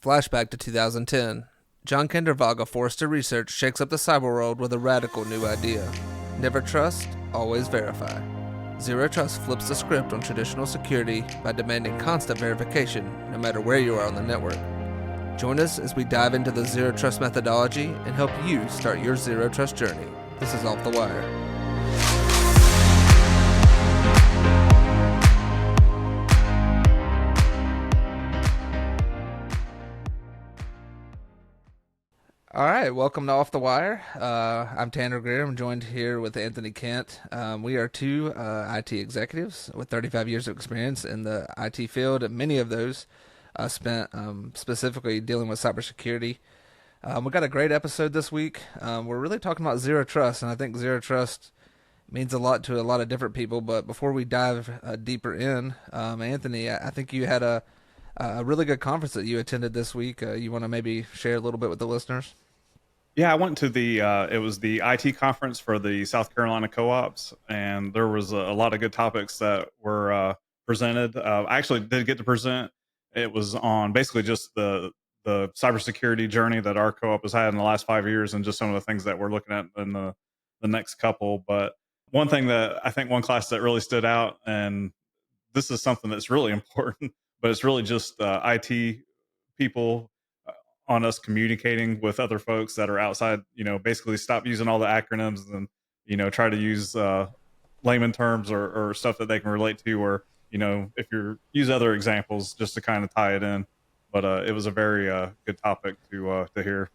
Flashback to 2010. John Kindervag of Forrester Research shakes up the cyber world with a radical new idea. Never trust, always verify. Zero Trust flips the script on traditional security by demanding constant verification, no matter where you are on the network. Join us as we dive into the Zero Trust methodology and help you start your Zero Trust journey. This is Off the Wire. All right, welcome to Off the Wire. I'm Tanner Greer. I'm joined here with Anthony Kent. We are two IT executives with 35 years of experience in the IT field, and many of those spent specifically dealing with cybersecurity. We got a great episode this week. We're really talking about Zero Trust, and I think Zero Trust means a lot to a lot of different people. But before we dive deeper in, Anthony, I think you had a really good conference that you attended this week. You want to maybe share a little bit with the listeners? Yeah, I went to it was the IT conference for the South Carolina co-ops, and there was a lot of good topics that were presented. I actually did get to present. It was on basically just the cybersecurity journey that our co-op has had in the last 5 years, and just some of the things that we're looking at in the next couple. But one thing that I think one class that really stood out, and this is something that's really important, but it's really just IT people on us communicating with other folks that are outside, basically stop using all the acronyms and, try to use layman terms or stuff that they can relate to, or, if you use other examples just to kind of tie it in. But it was a very good topic to hear.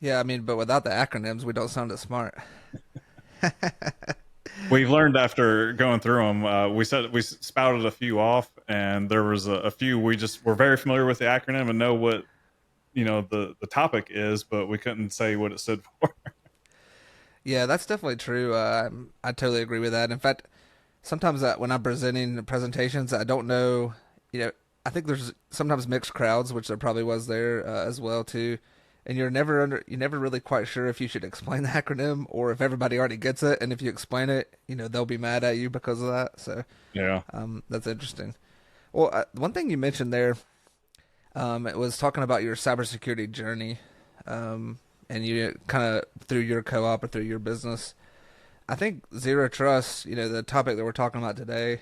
Yeah, I mean, but without the acronyms, we don't sound as smart. We've learned after going through them, we spouted a few off, and there was a few we just were very familiar with the acronym and know what the topic is, but we couldn't say what it stood for. Yeah, that's definitely true. I totally agree with that. In fact, sometimes when I'm presenting presentations, I don't know. I think there's sometimes mixed crowds, which there probably was there as well too. And you're never really quite sure if you should explain the acronym or if everybody already gets it. And if you explain it, they'll be mad at you because of that. So Yeah. that's interesting. Well, one thing you mentioned there, it was talking about your cybersecurity journey, and you kind of through your co-op or through your business. I think Zero Trust, the topic that we're talking about today,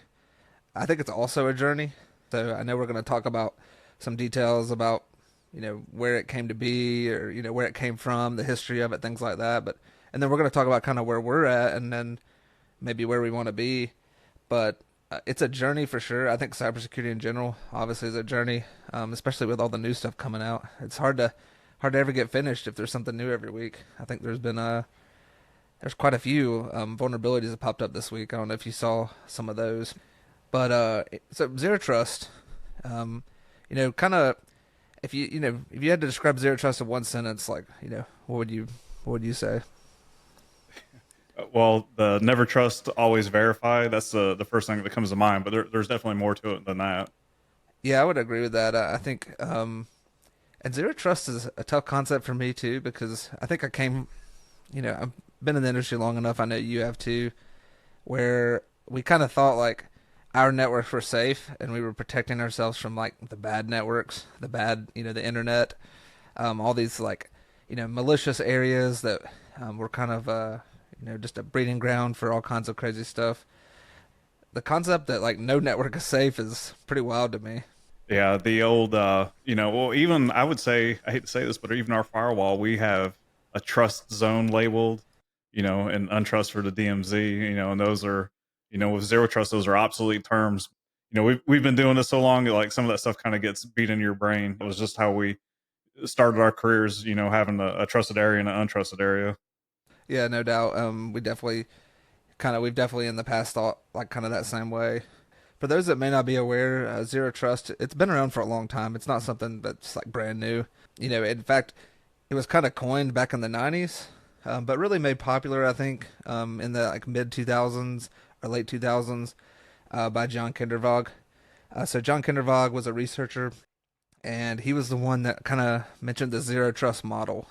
I think it's also a journey. So I know we're going to talk about some details about, where it came to be, or, where it came from, the history of it, things like that. And then we're going to talk about kind of where we're at and then maybe where we want to be. But it's a journey for sure. I think cybersecurity in general, obviously, is a journey, especially with all the new stuff coming out. It's hard to ever get finished if there's something new every week. I think there's quite a few vulnerabilities that popped up this week. I don't know if you saw some of those, but so Zero Trust, kind of if you had to describe Zero Trust in one sentence, like what would you say? Well, the never trust, always verify. That's the first thing that comes to mind, but there's definitely more to it than that. Yeah, I would agree with that. I think, and Zero Trust is a tough concept for me too, because I think I've been in the industry long enough. I know you have too, where we kind of thought like our networks were safe and we were protecting ourselves from like the bad networks, the bad, the internet, all these like, malicious areas that were kind of, just a breeding ground for all kinds of crazy stuff. The concept that like no network is safe is pretty wild to me. Yeah, the old, well, even I would say, I hate to say this, but even our firewall, we have a trust zone labeled, and untrust for the DMZ, and those are, with Zero Trust, those are obsolete terms. We've been doing this so long, like some of that stuff kind of gets beat into your brain. It was just how we started our careers, having a trusted area and an untrusted area. Yeah, no doubt. We've definitely in the past thought like kind of that same way. For those that may not be aware, Zero Trust, it's been around for a long time. It's not something that's like brand new. In fact, it was kind of coined back in the 90s, but really made popular, I think, in the like mid 2000s or late 2000s by John Kindervag. So John Kindervag was a researcher, and he was the one that kind of mentioned the Zero Trust model.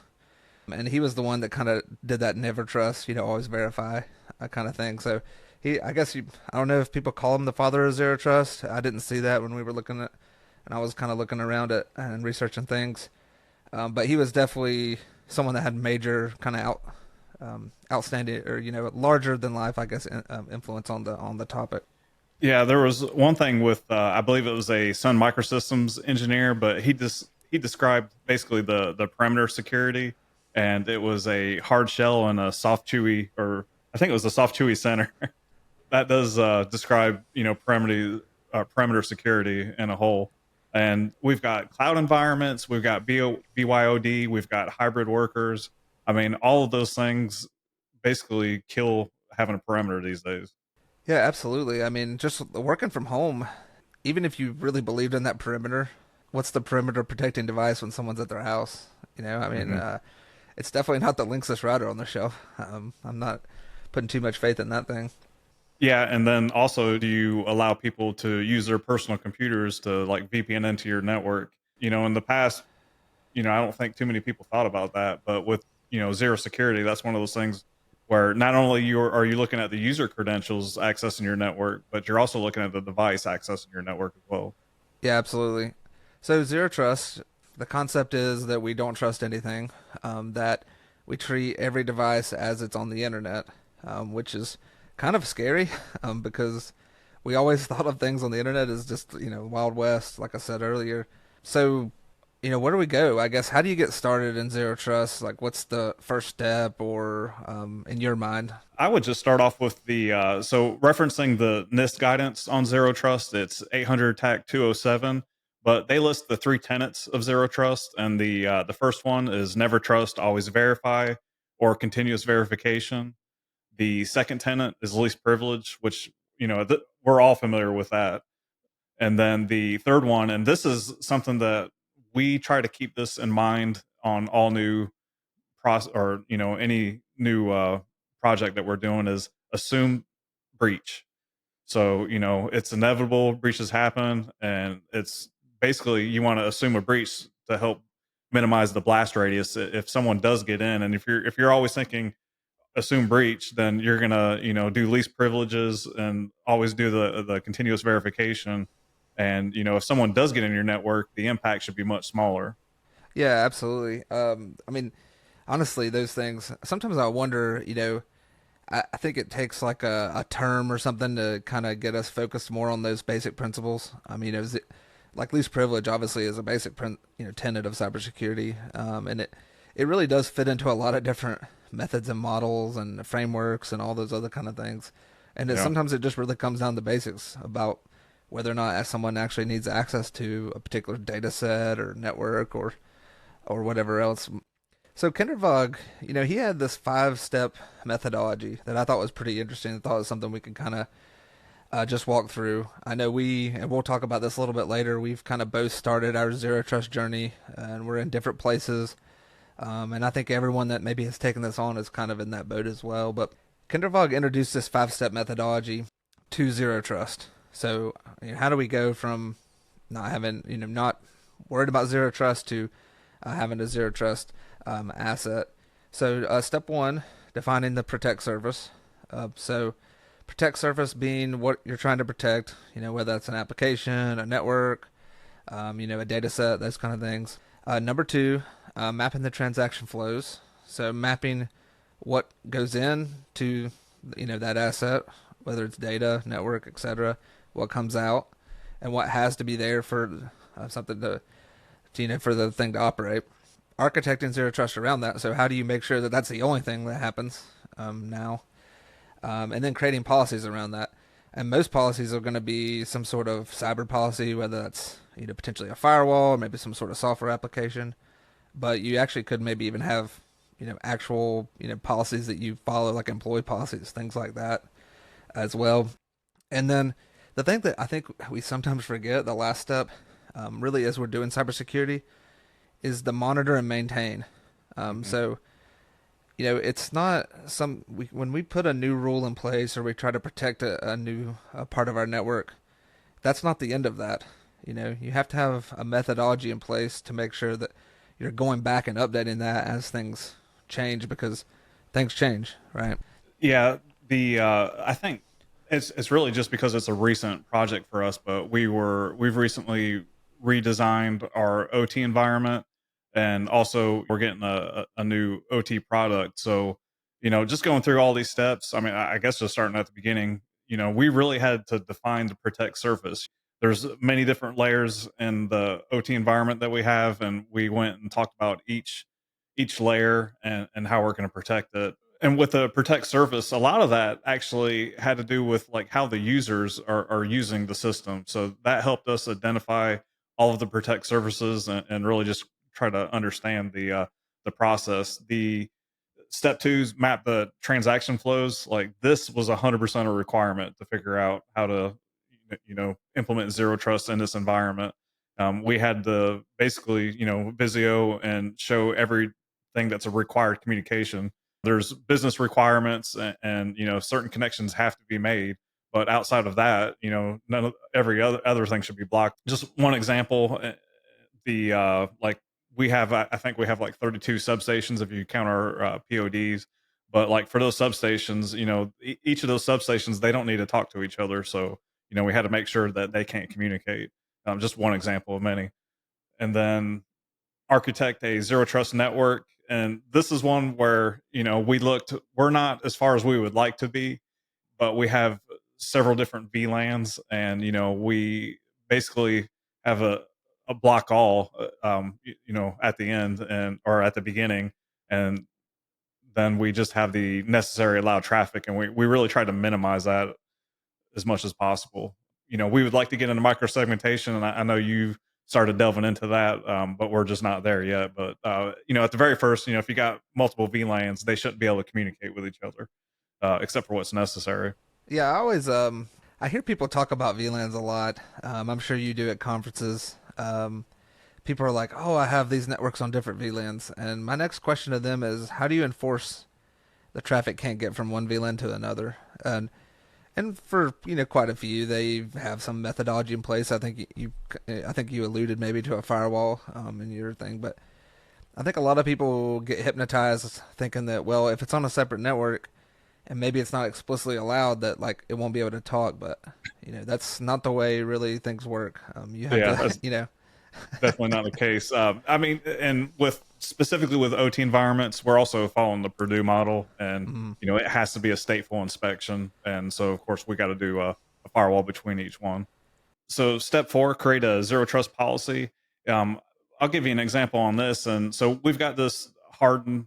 And he was the one that kind of did that never trust, always verify kind of thing. So I don't know if people call him the father of Zero Trust. I didn't see that when we were looking at and I was kind of looking around it and researching things. But he was definitely someone that had major kind of outstanding, or larger than life, I guess, influence on the topic. Yeah, there was one thing with I believe it was a Sun Microsystems engineer, but he described basically the perimeter security, and it was a hard shell and a soft chewy, or I think it was a soft chewy center. That does describe perimeter security in a whole. And we've got cloud environments, we've got BYOD, we've got hybrid workers. I mean, all of those things basically kill having a perimeter these days. Yeah, absolutely. I mean, just working from home, even if you really believed in that perimeter, what's the perimeter protecting device when someone's at their house? I mean, Hmm. it's definitely not the Linksys router on the shelf. I'm not putting too much faith in that thing. Yeah, and then also, do you allow people to use their personal computers to like VPN into your network? In the past, I don't think too many people thought about that, but with zero security, that's one of those things where not only are you looking at the user credentials accessing your network, but you're also looking at the device accessing your network as well. Yeah, absolutely. So zero trust, the concept is that we don't trust anything, that we treat every device as it's on the internet, which is kind of scary, because we always thought of things on the internet as just, Wild West, like I said earlier. So, where do we go? I guess, how do you get started in zero trust? Like, what's the first step, or in your mind? I would just start off with the so referencing the NIST guidance on zero trust. It's 800 TAC 207, but they list the three tenets of zero trust, and the first one is never trust, always verify, or continuous verification. The second tenet is least privilege, which we're all familiar with that. And then the third one, and this is something that we try to keep this in mind on all new or any new project that we're doing, is assume breach. So it's inevitable, breaches happen, and it's basically you want to assume a breach to help minimize the blast radius if someone does get in. And if you're always thinking assume breach, then you're gonna do least privileges and always do the continuous verification. And if someone does get in your network, the impact should be much smaller. Yeah, absolutely. I mean, honestly, those things, sometimes I wonder, I think it takes like a term or something to kind of get us focused more on those basic principles. I mean, like least privilege obviously is a basic tenet of cybersecurity, and it really does fit into a lot of different methods and models and frameworks and all those other kind of things. And Yeah. sometimes it just really comes down to basics about whether or not someone actually needs access to a particular data set or network or whatever else. So Kindervag, he had this 5-step methodology that I thought was pretty interesting. I thought it was something we could kind of just walk through. I know and we'll talk about this a little bit later, we've kind of both started our zero trust journey, and we're in different places. And I think everyone that maybe has taken this on is kind of in that boat as well. But Kindervag introduced this 5-step methodology to zero trust. So, how do we go from not having, not worried about zero trust to having a zero trust asset? So, step one, defining the protect surface. So, protect surface being what you're trying to protect, whether that's an application, a network, a data set, those kind of things. Number two, mapping the transaction flows. So, mapping what goes in to, that asset, whether it's data, network, etc., what comes out, and what has to be there for something for the thing to operate. Architecting zero trust around that. So how do you make sure that that's the only thing that happens now? And then creating policies around that. And most policies are going to be some sort of cyber policy, whether that's potentially a firewall or maybe some sort of software application. But you actually could maybe even have actual policies that you follow, like employee policies, things like that as well. And then the thing that I think we sometimes forget, the last step, really as we're doing cybersecurity, is the monitor and maintain. Hmm. So it's not when we put a new rule in place or we try to protect a new part of our network, that's not the end of that. You have to have a methodology in place to make sure that you're going back and updating that as things change, because things change, right? Yeah, the I think it's really just because it's a recent project for us, but we've recently redesigned our OT environment, and also we're getting a new OT product. So, just going through all these steps, I mean, I guess just starting at the beginning, we really had to define the protect surface. There's many different layers in the OT environment that we have, and we went and talked about each layer and how we're going to protect it. And with the protect surface, a lot of that actually had to do with like how the users are using the system. So that helped us identify all of the protect surfaces and really just try to understand the process. The step two's map the transaction flows. Like this was 100% a requirement to figure out how to implement zero trust in this environment. We had to basically Visio and show everything that's a required communication. There's business requirements, and certain connections have to be made, but outside of that, none of every other thing should be blocked. Just one example, the like we have I think we have like 32 substations if you count our PODs. But like for those substations, each of those substations, they don't need to talk to each other. So we had to make sure that they can't communicate. Just one example of many. And then architect a zero trust network. And this is one where we're not as far as we would like to be, but we have several different VLANs, and we basically have a block all at the end and or at the beginning, and then we just have the necessary allowed traffic, and we really try to minimize that as much as possible. We would like to get into micro segmentation, and I know you started delving into that, but we're just not there yet. But at the very first, if you got multiple VLANs, they shouldn't be able to communicate with each other, except for what's necessary. Yeah, I always I hear people talk about VLANs a lot. I'm sure you do at conferences. People are like, "Oh, I have these networks on different VLANs," and my next question to them is, "How do you enforce the traffic can't get from one VLAN to another?" And for quite a few, they have some methodology in place. I think you alluded maybe to a firewall in your thing, but I think a lot of people get hypnotized thinking that, well, if it's on a separate network and maybe it's not explicitly allowed, that like it won't be able to talk. But that's not the way really things work. You have Yeah, to that's definitely not the case. I mean, and with specifically with OT environments, we're also following the Purdue model, and mm, it has to be a stateful inspection, and so of course we got to do a firewall between each one. So step four, create a zero trust policy. Um, I'll give you an example on this. And so we've got this hardened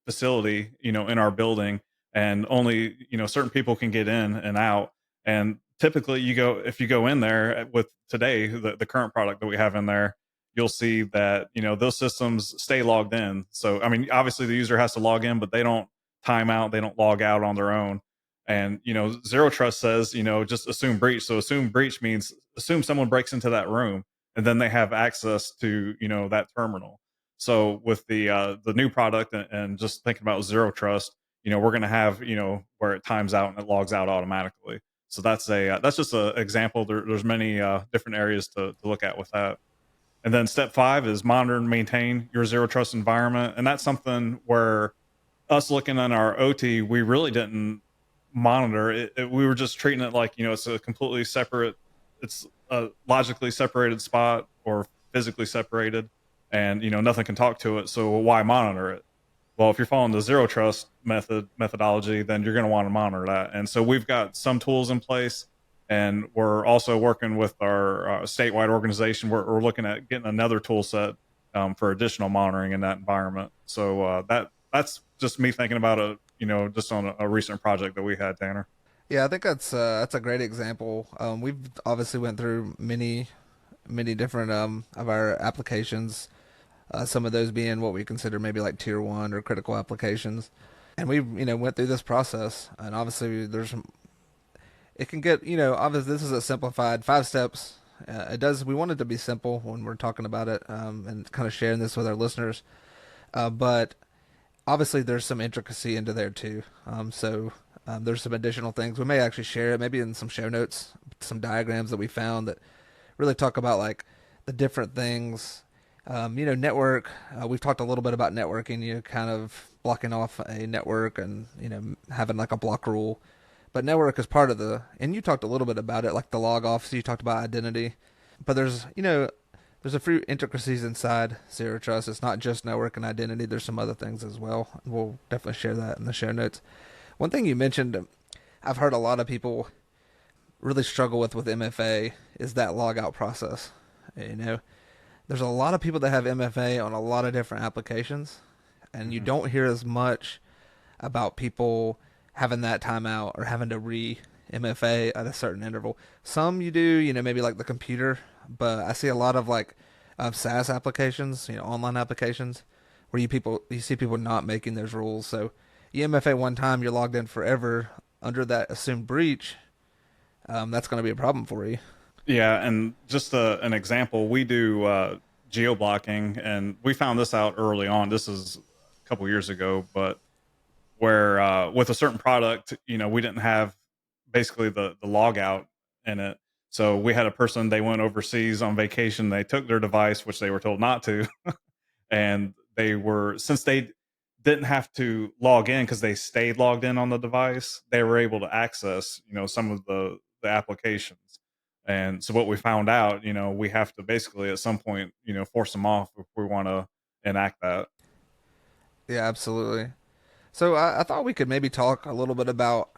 facility, in our building, and only certain people can get in and out. And typically, if you go in there with today the current product that we have in there, you'll see that those systems stay logged in. So I mean, obviously the user has to log in, but they don't time out, they don't log out on their own. And zero trust says just assume breach. So assume breach means assume someone breaks into that room, and then they have access to that terminal. So with the new product, and just thinking about zero trust, we're going to have where it times out and it logs out automatically. So that's just an example. There's many different areas to look at with that. And then step five is monitor and maintain your zero trust environment, and that's something where us looking on our OT, we really didn't monitor it. We were just treating it like it's a completely separate, it's a logically separated spot or physically separated, and nothing can talk to it. So why monitor it? Well, if you're following the zero trust methodology, then you're going to want to monitor that. And so we've got some tools in place, and we're also working with our statewide organization. We're looking at getting another tool set for additional monitoring in that environment. So that's just me thinking about it, just on a recent project that we had, Tanner. yeah, I think that's a great example. We've obviously went through many different of our applications. Some of those being what we consider maybe like tier one or critical applications, and we went through this process. And obviously, it can get obviously this is a simplified 5 steps. It does. We want it to be simple when we're talking about it, and kind of sharing this with our listeners. But obviously, there's some intricacy into there too. There's some additional things we may actually share it, maybe in some show notes, some diagrams that we found that really talk about like the different things. Network. We've talked a little bit about networking. Kind of blocking off a network and having like a block rule. But network is part of and you talked a little bit about it, like the log off. So you talked about identity, but there's there's a few intricacies inside zero trust. It's not just network and identity. There's some other things as well. We'll definitely share that in the show notes. One thing you mentioned, I've heard a lot of people really struggle with MFA is that logout process. You know, there's a lot of people that have MFA on a lot of different applications, and you Hmm. don't hear as much about people having that timeout or having to re MFA at a certain interval. Some you do, maybe like the computer, but I see a lot of like SaaS applications, online applications, where you see people not making those rules. So you MFA one time, you're logged in forever under that assumed breach. That's going to be a problem for you. Yeah, and just an example, we do geo blocking, and we found this out early on. This is a couple years ago, but where with a certain product, we didn't have basically the log out in it. So we had a person, they went overseas on vacation, they took their device, which they were told not to, and they were, since they didn't have to log in because they stayed logged in on the device, they were able to access some of the applications. And so what we found out, we have to basically at some point force them off if we want to enact that. Yeah, absolutely. So I thought we could maybe talk a little bit about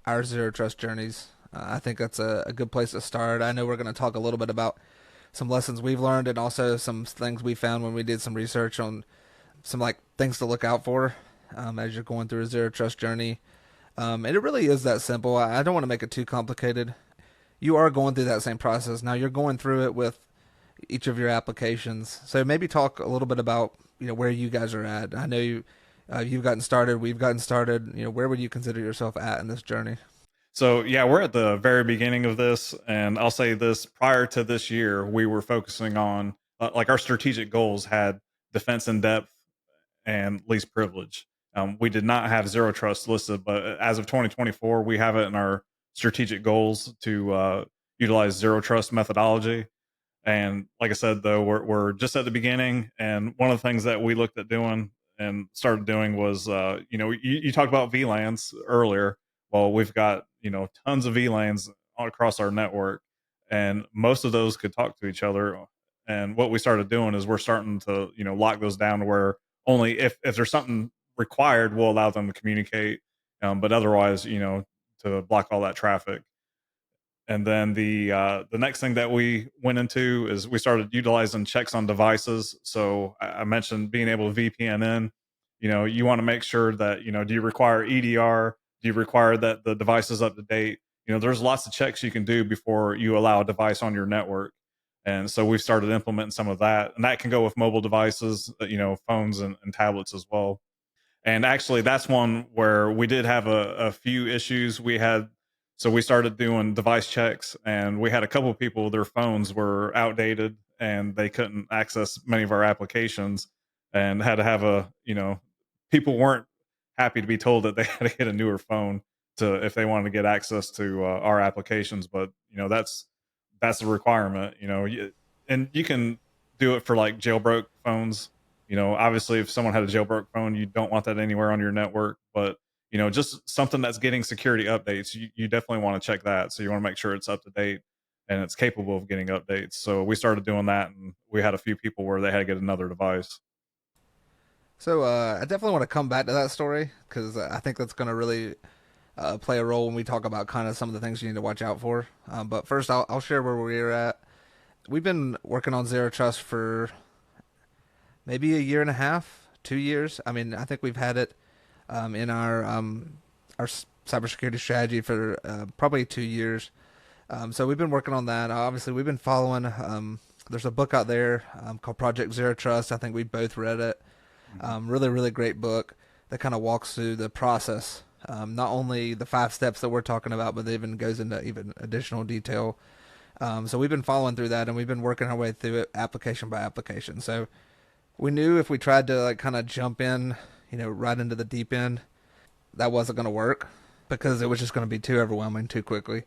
our zero trust journeys. I think that's a good place to start. I know we're going to talk a little bit about some lessons we've learned and also some things we found when we did some research on some like things to look out for as you're going through a zero trust journey. And it really is that simple. I don't want to make it too complicated. You are going through that same process. Now you're going through it with each of your applications. So maybe talk a little bit about where you guys are at. I know you've gotten started. We've gotten started. Where would you consider yourself at in this journey? So yeah, we're at the very beginning of this, and I'll say this: prior to this year, we were focusing on like our strategic goals had defense in depth and least privilege. We did not have zero trust listed, but as of 2024, we have it in our strategic goals to utilize zero trust methodology. And like I said, though, we're just at the beginning. And one of the things that we looked at doing and started doing was, you talked about VLANs earlier. Well, we've got, tons of VLANs all across our network, and most of those could talk to each other. And what we started doing is we're starting to, lock those down to where only if there's something required, we'll allow them to communicate. But otherwise, to block all that traffic. And then the next thing that we went into is we started utilizing checks on devices. So I mentioned being able to VPN in. You want to make sure that do you require EDR? Do you require that the device is up to date? There's lots of checks you can do before you allow a device on your network. And so we've started implementing some of that, and that can go with mobile devices, phones and tablets as well. And actually, that's one where we did have a few issues. So we started doing device checks, and we had a couple of people, their phones were outdated and they couldn't access many of our applications, and had to have people weren't happy to be told that they had to get a newer phone to if they wanted to get access to our applications. But, that's a requirement, and you can do it for like jailbroke phones. Obviously, if someone had a jailbroke phone, you don't want that anywhere on your network. But just something that's getting security updates, you definitely want to check that. So you want to make sure it's up to date and it's capable of getting updates. So we started doing that, and we had a few people where they had to get another device. So I definitely want to come back to that story because I think that's going to really play a role when we talk about kind of some of the things you need to watch out for. But first, I'll share where we're at. We've been working on zero trust for maybe a year and a half, 2 years. I mean, I think we've had it in our cybersecurity strategy for probably 2 years. So we've been working on that. Obviously, we've been following. There's a book out there called Project Zero Trust. I think we both read it. Mhm. Really, really great book that kind of walks through the process. Not only the 5 steps that we're talking about, but it even goes into even additional detail. So we've been following through that, and we've been working our way through it application by application. So we knew if we tried to like kind of jump in, right into the deep end, that wasn't going to work because it was just going to be too overwhelming too quickly.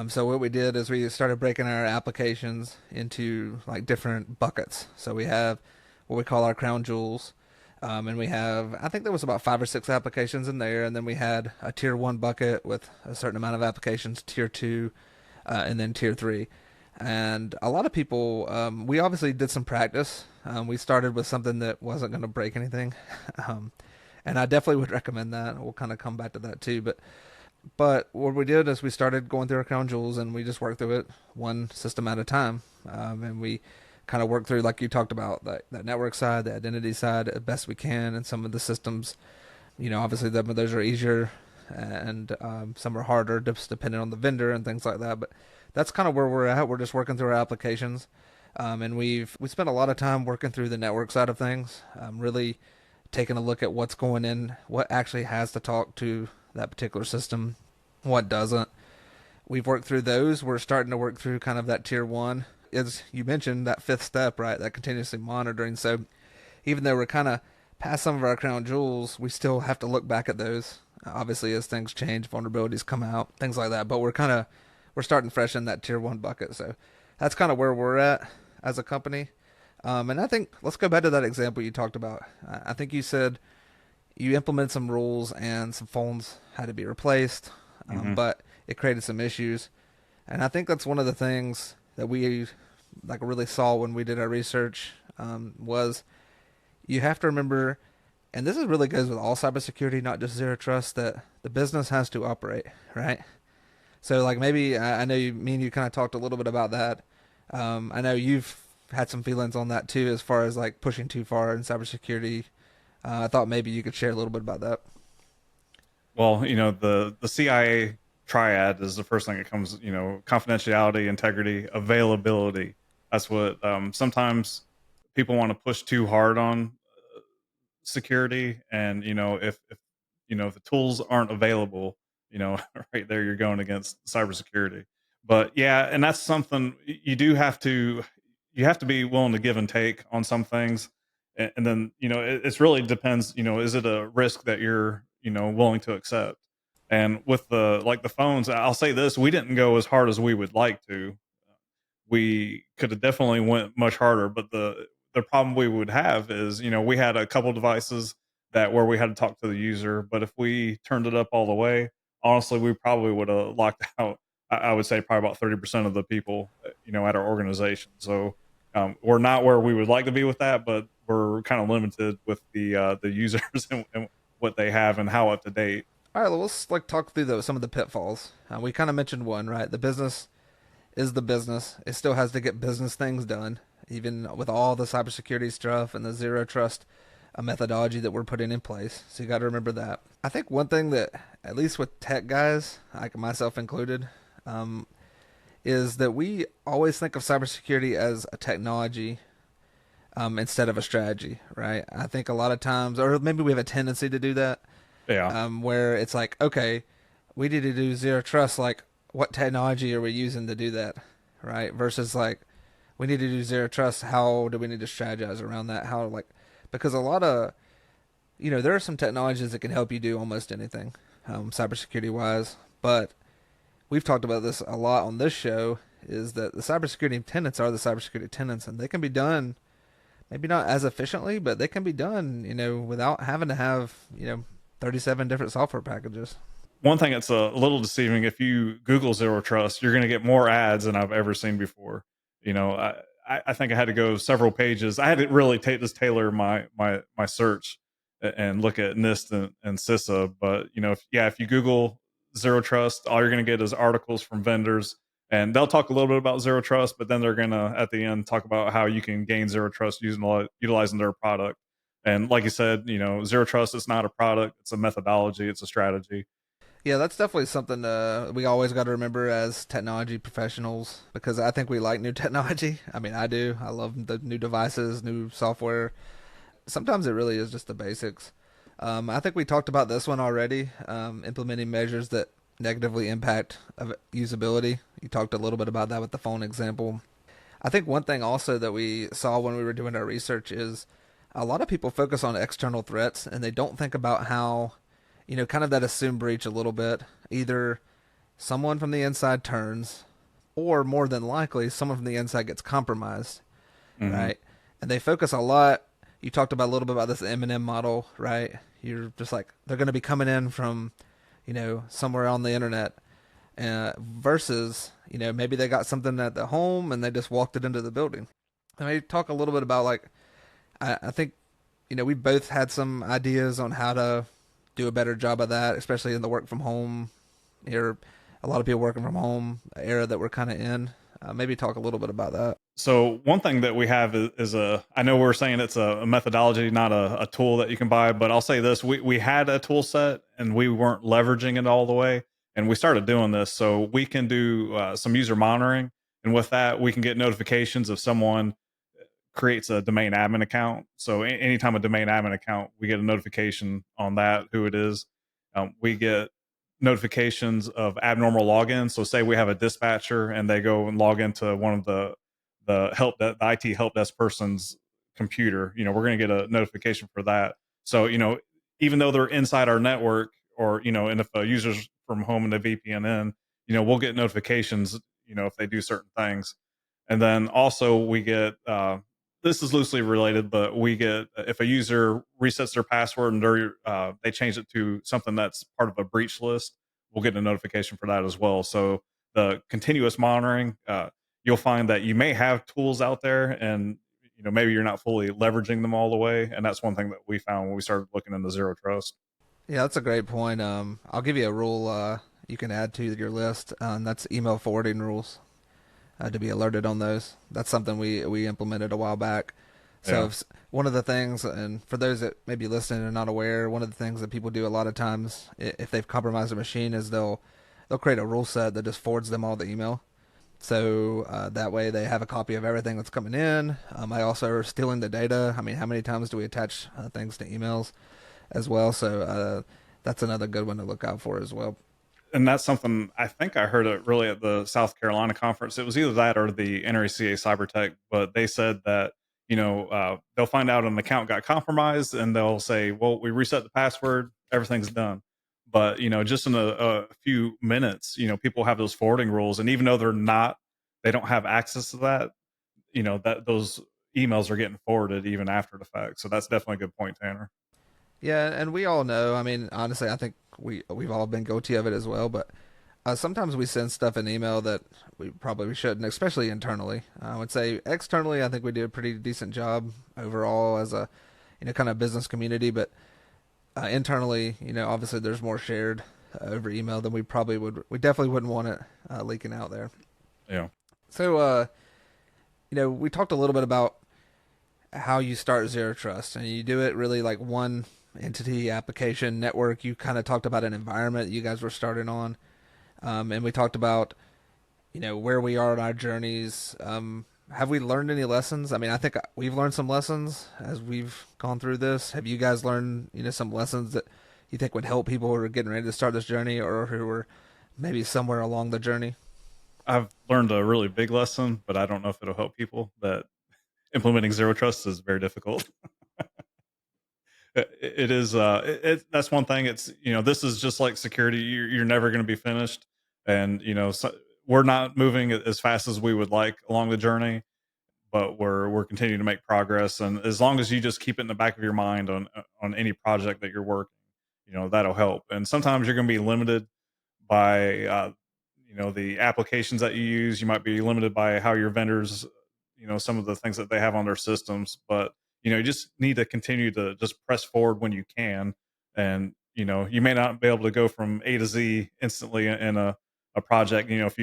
So what we did is we started breaking our applications into like different buckets. So we have what we call our crown jewels, and we have I think there was about 5 or 6 applications in there, and then we had a tier 1 bucket with a certain amount of applications, tier 2, and then tier 3. And a lot of people, we obviously did some practice. We started with something that wasn't going to break anything. um, and I definitely would recommend that. We'll kind of come back to that too. But what we did is we started going through our crown jewels and we just worked through it one system at a time. And we kind of worked through, like you talked about, that network side, the identity side, as best we can. And some of the systems, obviously those are easier and some are harder, just depending on the vendor and things like that. But that's kind of where we're at. We're just working through our applications. And we spent a lot of time working through the network side of things, really taking a look at what's going in, what actually has to talk to that particular system, what doesn't. We've worked through those. We're starting to work through kind of that tier one. As you mentioned, that fifth step, right? That continuously monitoring. So even though we're kind of past some of our crown jewels, we still have to look back at those. Obviously, as things change, vulnerabilities come out, things like that. But we're starting fresh in that tier one bucket. So that's kind of where we're at as a company. And I think let's go back to that example you talked about. I think you said you implemented some rules and some phones had to be replaced, Hmm. but it created some issues. And I think that's one of the things that we really saw when we did our research, was you have to remember, and this is really goes with all cybersecurity, not just zero trust, that the business has to operate, right? So like maybe I know me and you kind of talked a little bit about that. I know you've had some feelings on that too, as far as like pushing too far in cybersecurity. I thought maybe you could share a little bit about that. Well, the CIA triad is the first thing that comes. Confidentiality, integrity, availability. That's what sometimes people want to push too hard on security, and if the tools aren't available, right there you're going against cybersecurity. But yeah, and that's something you do have to be willing to give and take on some things. And then it's really depends. Is it a risk that you're willing to accept? And with the phones, I'll say this: we didn't go as hard as we would like to. We could have definitely went much harder, but the problem we would have is, we had a couple devices that where we had to talk to the user, but if we turned it up all the way, honestly, we probably would have locked out, I would say, probably about 30% of the people, at our organization. So we're not where we would like to be with that, but we're kind of limited with the users and what they have and how up to date. All right, well, let's talk through some of the pitfalls. We kind of mentioned one, right? The business is the business. It still has to get business things done, even with all the cybersecurity stuff and the zero trust methodology that we're putting in place. So you got to remember that. I think one thing that, at least with tech guys, like myself included, is that we always think of cybersecurity as a technology, instead of a strategy, right? I think a lot of times, or maybe we have a tendency to do that, Yeah. where it's like, okay, we need to do zero trust. Like, what technology are we using to do that, right? Versus like, we need to do zero trust. How do we need to strategize around that? Because a lot of, there are some technologies that can help you do almost anything, cybersecurity wise. But we've talked about this a lot on this show. Is that the cybersecurity tenants are the cybersecurity tenants, and they can be done maybe not as efficiently, but they can be done, without having to have, 37 different software packages. One thing that's a little deceiving, if you Google zero trust, you're going to get more ads than I've ever seen before. I think I had to go several pages. I had to really tailor my search and look at NIST and CISA. But if you Google zero trust, all you're going to get is articles from vendors, and they'll talk a little bit about zero trust, but then they're going to at the end talk about how you can gain zero trust utilizing their product. And like you said, zero trust is not a product; it's a methodology, it's a strategy. Yeah, that's definitely something we always got to remember as technology professionals, because I think we like new technology. I mean, I do. I love the new devices, new software. Sometimes it really is just the basics. I think we talked about this one already, implementing measures that negatively impact usability. You talked a little bit about that with the phone example. I think one thing also that we saw when we were doing our research is a lot of people focus on external threats and they don't think about how, kind of that assumed breach a little bit. Either someone from the inside turns, or more than likely, someone from the inside gets compromised, Hmm. right? And they focus a lot. You talked about a little bit about this M&M model, right? You're just like, they're going to be coming in from, somewhere on the internet. versus, maybe they got something at the home and they just walked it into the building. And maybe talk a little bit about like, I think, we both had some ideas on how to do a better job of that, especially in the work from home here. A lot of people working from home era that we're kind of in. Maybe talk a little bit about that. So one thing that we have is a, I know we're saying it's a methodology, not a tool that you can buy, but I'll say this, we had a tool set and we weren't leveraging it all the way. And we started doing this so we can do some user monitoring. And with that, we can get notifications if someone creates a domain admin account. So anytime a domain admin account, we get a notification on that, who it is. We get notifications of abnormal logins. So say we have a dispatcher and they go and log into one of the IT help desk person's computer, we're going to get a notification for that. So, even though they're inside our network or, and if a user's from home and a VPN in, we'll get notifications, if they do certain things. And then also we get, this is loosely related, but we get, if a user resets their password and they change it to something that's part of a breach list, we'll get a notification for that as well. So the continuous monitoring, you'll find that you may have tools out there and maybe you're not fully leveraging them all the way, and that's one thing that we found when we started looking into zero trust. Yeah, that's a great point. I'll give you a rule you can add to your list, and that's email forwarding rules. To be alerted on those. That's something we implemented a while back. So Yeah. if, one of the things, and for those that may be listening and not aware, one of the things that people do a lot of times if they've compromised a machine is they'll create a rule set that just forwards them all the email. So that way they have a copy of everything that's coming in. I also are stealing the data. I mean, how many times do we attach things to emails as well? So that's another good one to look out for as well. And that's something I think I heard it really at the South Carolina conference. It was either that or the NRCA Cybertech, but they said that they'll find out an account got compromised and they'll say, "Well, we reset the password, everything's done." But just in a few minutes, people have those forwarding rules, and even though they don't have access to that, that those emails are getting forwarded even after the fact. So that's definitely a good point, Tanner. Yeah, and we all know. I mean, honestly, I think we've all been guilty of it as well. But sometimes we send stuff in email that we probably shouldn't, especially internally. I would say externally, I think we do a pretty decent job overall as a kind of business community. But internally, obviously there's more shared over email than we probably would. We definitely wouldn't want it leaking out there. Yeah. So, we talked a little bit about how you start zero trust, and you do it really like one entity, application, network. You kind of talked about an environment you guys were starting on, and we talked about where we are in our journeys. Have we learned any lessons? I mean, I think we've learned some lessons as we've gone through this. Have you guys learned some lessons that you think would help people who are getting ready to start this journey or who are maybe somewhere along the journey? I've learned a really big lesson, but I don't know if it'll help people, that implementing zero trust is very difficult. It is that's one thing. It's this is just like security. You're never going to be finished, and so we're not moving as fast as we would like along the journey, but we're continuing to make progress. And as long as you just keep it in the back of your mind on any project that you're working, that'll help. And sometimes you're going to be limited by the applications that you use. You might be limited by how your vendors, some of the things that they have on their systems. But you just need to continue to just press forward when you can. And you may not be able to go from A to Z instantly in a project, if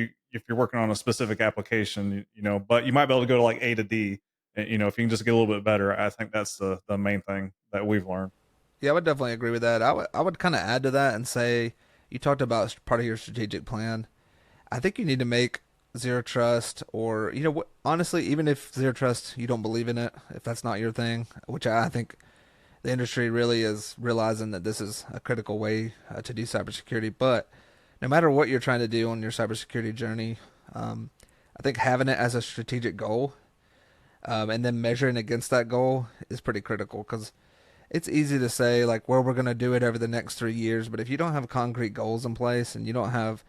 you're working on a specific application, but you might be able to go to like A to D. And if you can just get a little bit better, I think that's the main thing that we've learned. Yeah, I would definitely agree with that. I would kind of add to that and say you talked about part of your strategic plan. I think you need to make zero trust, or honestly, even if zero trust you don't believe in it, if that's not your thing, which I think the industry really is realizing that this is a critical way to do cybersecurity. But no matter what you're trying to do on your cybersecurity journey, I think having it as a strategic goal and then measuring against that goal is pretty critical because it's easy to say like where we're going to do it over the next 3 years, but if you don't have concrete goals in place and you don't have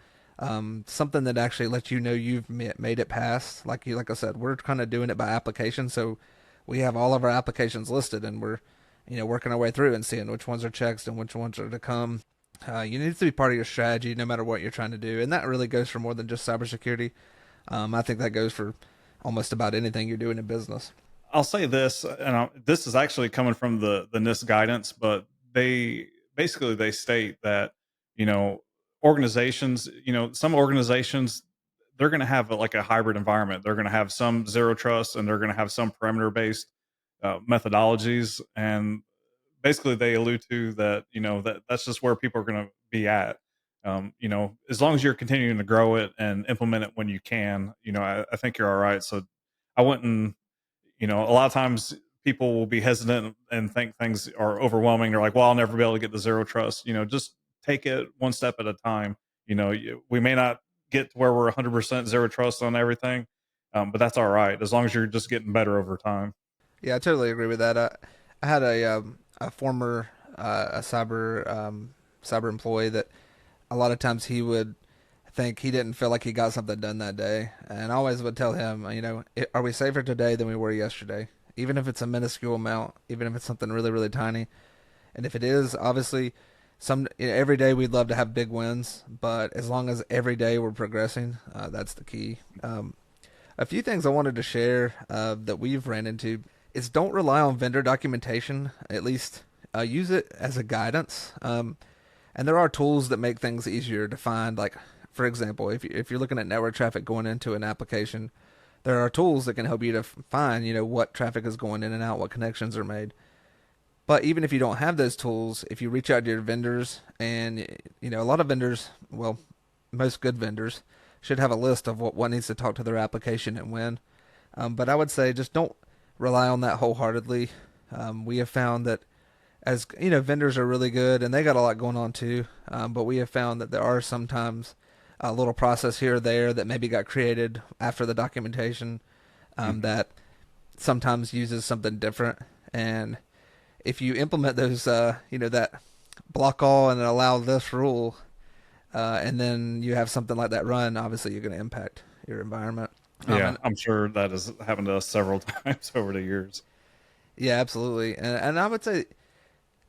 something that actually lets you know you've made it past, like I said, we're kind of doing it by application, so we have all of our applications listed and we're working our way through and seeing which ones are checked and which ones are to come. You need to be part of your strategy no matter what you're trying to do, and that really goes for more than just cybersecurity. I think that goes for almost about anything you're doing in business. I'll say this, and this is actually coming from the NIST guidance, but they basically they state that you know organizations, some organizations they're going to have like a hybrid environment. They're going to have some zero trust, and they're going to have some perimeter based methodologies, and basically they allude to that that's just where people are going to be at. As long as you're continuing to grow it and implement it when you can, I think you're all right. So I wouldn't, a lot of times people will be hesitant and think things are overwhelming. They're like, well, I'll never be able to get the zero trust. Just take it one step at a time. We may not get to where we're 100% zero trust on everything, but that's all right as long as you're just getting better over time. Yeah, I totally agree with that. I had a former a cyber employee that a lot of times he would think he didn't feel like he got something done that day, and I always would tell him, are we safer today than we were yesterday? Even if it's a minuscule amount, even if it's something really really tiny, and if it is, obviously, every day we'd love to have big wins, but as long as every day we're progressing, that's the key. A few things I wanted to share that we've ran into is don't rely on vendor documentation. At least use it as a guidance. And there are tools that make things easier to find. Like, for example, if you're looking at network traffic going into an application, there are tools that can help you to find, what traffic is going in and out, what connections are made. But even if you don't have those tools, if you reach out to your vendors, and a lot of vendors, well, most good vendors should have a list of what needs to talk to their application and when. But I would say just don't rely on that wholeheartedly. We have found that as vendors are really good and they got a lot going on too. But we have found that there are sometimes a little process here or there that maybe got created after the documentation that sometimes uses something different. And if you implement those, that block all and allow this rule, and then you have something like that run, obviously you're going to impact your environment. Yeah, And I'm sure that has happened to us several times over the years. yeah, absolutely. And I would say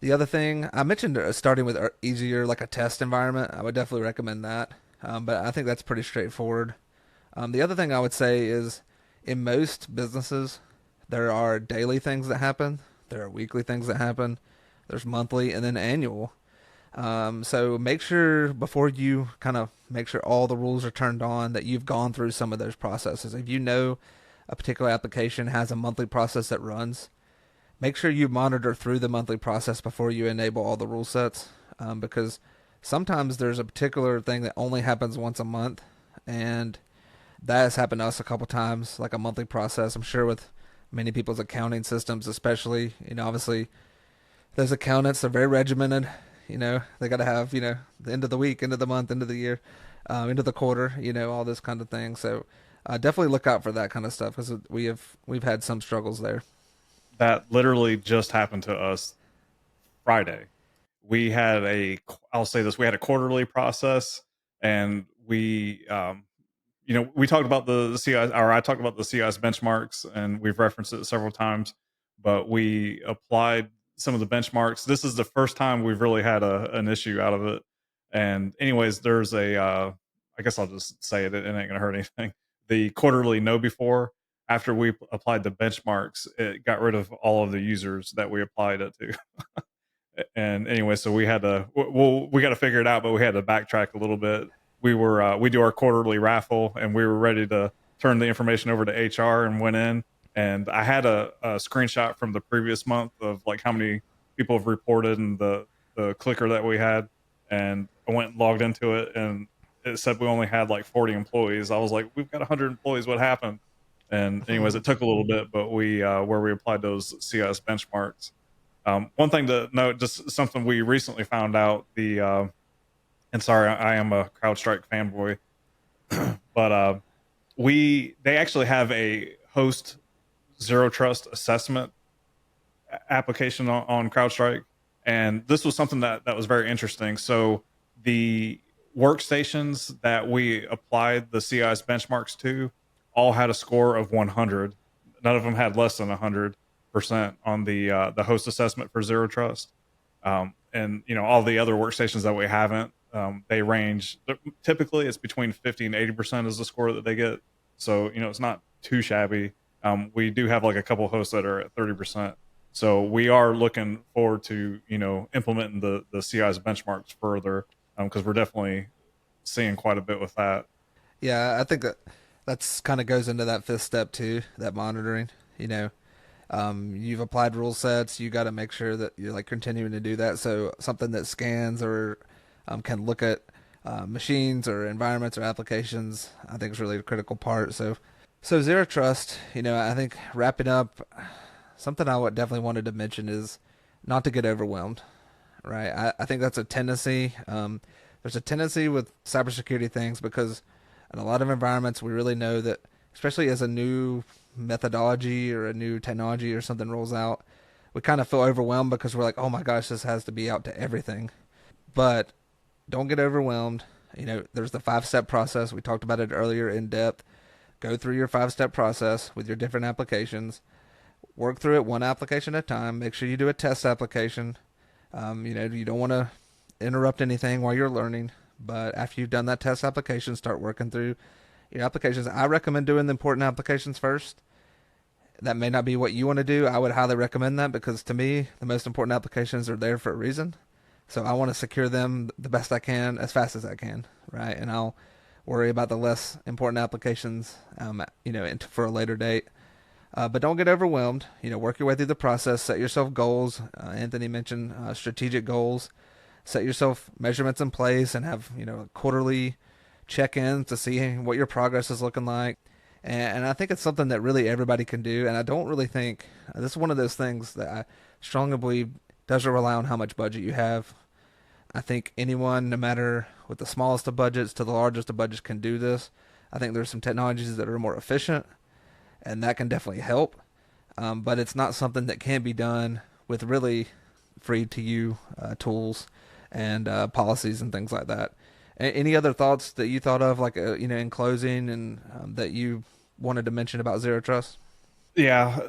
the other thing I mentioned, starting with easier, like a test environment, I would definitely recommend that. But I think that's pretty straightforward. The other thing I would say is in most businesses, there are daily things that happen, there are weekly things that happen, there's monthly, and then annual. So make sure before you kind of make sure all the rules are turned on that you've gone through some of those processes. If you know a particular application has a monthly process that runs, make sure you monitor through the monthly process before you enable all the rule sets, because sometimes there's a particular thing that only happens once a month, and that has happened to us a couple times, like a monthly process. I'm sure with many people's accounting systems, especially, obviously those accountants, they're very regimented. They got to have, the end of the week, end of the month, end of the year, end of the quarter, all this kind of thing. So definitely look out for that kind of stuff because we've had some struggles there. That literally just happened to us Friday. We had I'll say this, we had a quarterly process, and we talked about the CIS, or I talked about the CIS benchmarks, and we've referenced it several times, but we applied some of the benchmarks. This is the first time we've really had an issue out of it. And anyways, there's I guess I'll just say it. It ain't going to hurt anything. The quarterly know before, after we applied the benchmarks, it got rid of all of the users that we applied it to. And anyway, so we had to we got to figure it out, but we had to backtrack a little bit. We do our quarterly raffle, and we were ready to turn the information over to HR, and went in, and I had a screenshot from the previous month of like how many people have reported and the clicker that we had, and I went and logged into it, and it said we only had like 40 employees. I was like, we've got 100 employees, what happened? And anyways, it took a little bit, but we where we applied those CIS benchmarks. One thing to note, just something we recently found out, and sorry, I am a CrowdStrike fanboy, but they actually have a host zero trust assessment application on CrowdStrike, and this was something that was very interesting. So the workstations that we applied the CIS benchmarks to all had a score of 100. None of them had less than 100% on the host assessment for zero trust. and all the other workstations that we haven't, they range. Typically, it's between 50 and 80% is the score that they get. So it's not too shabby. We do have like a couple hosts that are at 30%. So we are looking forward to implementing the CI's benchmarks further, because we're definitely seeing quite a bit with that. Yeah, I think that's kind of goes into that fifth step too, that monitoring. You know, you've applied rule sets. You got to make sure that you're like continuing to do that. So something that scans or can look at machines or environments or applications, I think is really a critical part. So zero trust. I think wrapping up, something I would definitely wanted to mention is not to get overwhelmed. Right. I think that's a tendency. There's a tendency with cybersecurity things because in a lot of environments, we really know that, especially as a new methodology or a new technology or something rolls out, we kind of feel overwhelmed because we're like, oh my gosh, this has to be out to everything. But don't get overwhelmed. There's the 5 step process. We talked about it earlier in depth. Go through your 5 step process with your different applications. Work through it one application at a time. Make sure you do a test application. You don't want to interrupt anything while you're learning. But after you've done that test application, start working through your applications. I recommend doing the important applications first. That may not be what you want to do. I would highly recommend that because to me, the most important applications are there for a reason. So I want to secure them the best I can as fast as I can, right? And I'll worry about the less important applications, for a later date. But don't get overwhelmed. Work your way through the process. Set yourself goals. Anthony mentioned strategic goals. Set yourself measurements in place and have quarterly check-ins to see what your progress is looking like. And I think it's something that really everybody can do. And I don't really think this is one of those things that I strongly believe doesn't rely on how much budget you have. I think anyone, no matter with the smallest of budgets to the largest of budgets, can do this. I think there's some technologies that are more efficient, and that can definitely help. But it's not something that can be done with really free to you tools and policies and things like that. Any other thoughts that you thought of, like in closing, and that you wanted to mention about zero trust? Yeah.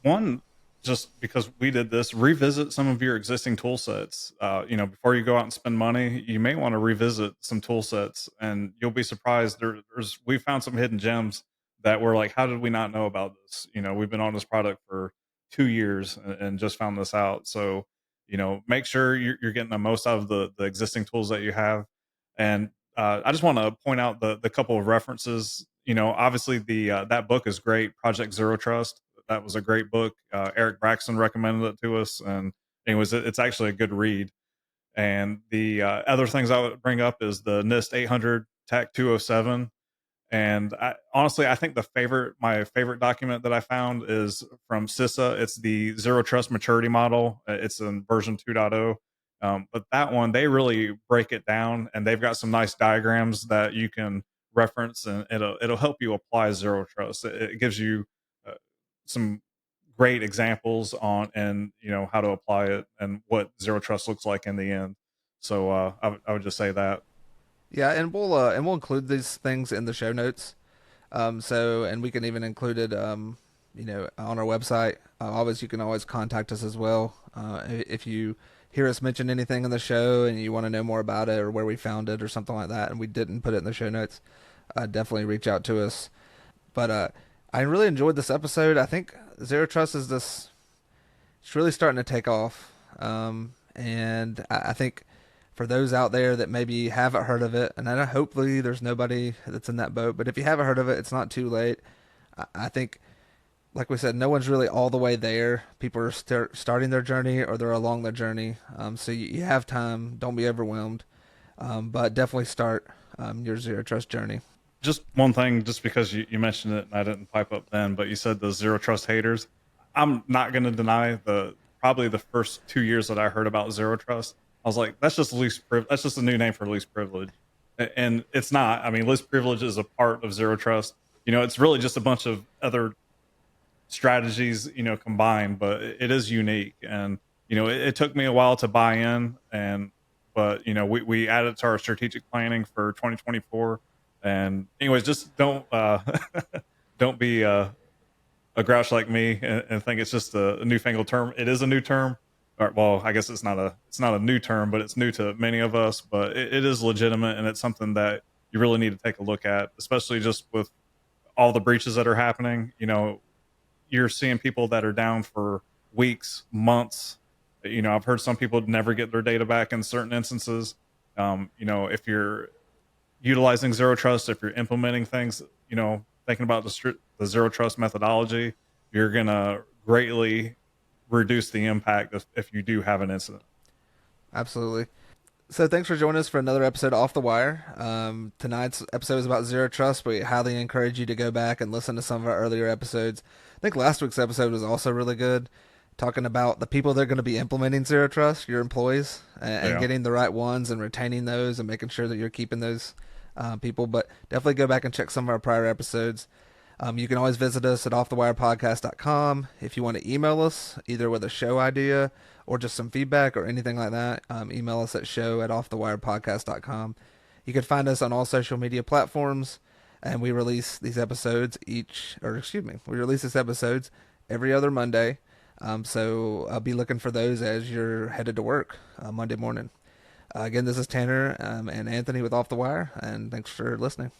One, just because we did this, revisit some of your existing tool sets. Before you go out and spend money, you may want to revisit some tool sets, and you'll be surprised. We found some hidden gems that were like, how did we not know about this? We've been on this product for 2 years and just found this out. So, make sure you're getting the most out of the existing tools that you have. And I just want to point out the couple of references. Obviously the that book is great, Project Zero Trust. That was a great book. Eric Braxton recommended it to us, and it's actually a good read. And the other things I would bring up is the NIST 800 TAC 207. And honestly, I think my favorite document that I found is from CISA. It's the Zero Trust Maturity Model. It's in version 2.0. But that one, they really break it down, and they've got some nice diagrams that you can reference, and it'll help you apply zero trust. It gives you uh, some great examples on, and how to apply it and what zero trust looks like in the end. So I would just say that. Yeah, and we'll include these things in the show notes. And we can even include it, on our website. Always, you can always contact us as well. If you hear us mention anything in the show and you want to know more about it or where we found it or something like that, and we didn't put it in the show notes, definitely reach out to us. But I really enjoyed this episode. I think Zero Trust is this. It's really starting to take off, and I think for those out there that maybe haven't heard of it, and I know hopefully there's nobody that's in that boat, but if you haven't heard of it, it's not too late. I think, like we said, no one's really all the way there. People are starting their journey or they're along their journey. So you have time. Don't be overwhelmed, but definitely start your zero trust journey. Just one thing, just because you mentioned it and I didn't pipe up then, but you said the zero trust haters. I'm not going to deny probably the first 2 years that I heard about zero trust, I was like, that's just that's just a new name for least privilege. And it's not. I mean, least privilege is a part of zero trust. It's really just a bunch of other strategies, combined, but it is unique. And, it took me a while to buy in, but we added to our strategic planning for 2024. And anyways, just don't, don't be, a grouch like me and think it's just a newfangled term. It is a new term, or, well, I guess it's not a new term, but it's new to many of us. But it is legitimate, and it's something that you really need to take a look at, especially just with all the breaches that are happening. You're seeing people that are down for weeks, months. I've heard some people never get their data back in certain instances. If you're utilizing zero trust, if you're implementing things, thinking about the zero trust methodology, you're gonna greatly reduce the impact if you do have an incident. Absolutely. So thanks for joining us for another episode of Off the Wire. Tonight's episode is about zero trust. We highly encourage you to go back and listen to some of our earlier episodes. I think last week's episode was also really good, talking about the people that are going to be implementing zero trust, your employees, and Yeah. getting the right ones and retaining those and making sure that you're keeping those people. But definitely go back and check some of our prior episodes. You can always visit us at offthewirepodcast.com. If you want to email us, either with a show idea or just some feedback or anything like that, email us at show@offthewirepodcast.com. You can find us on all social media platforms, and we release these episodes we release these episodes every other Monday. So I'll be looking for those as you're headed to work Monday morning. Again, this is Tanner and Anthony with Off the Wire, and thanks for listening.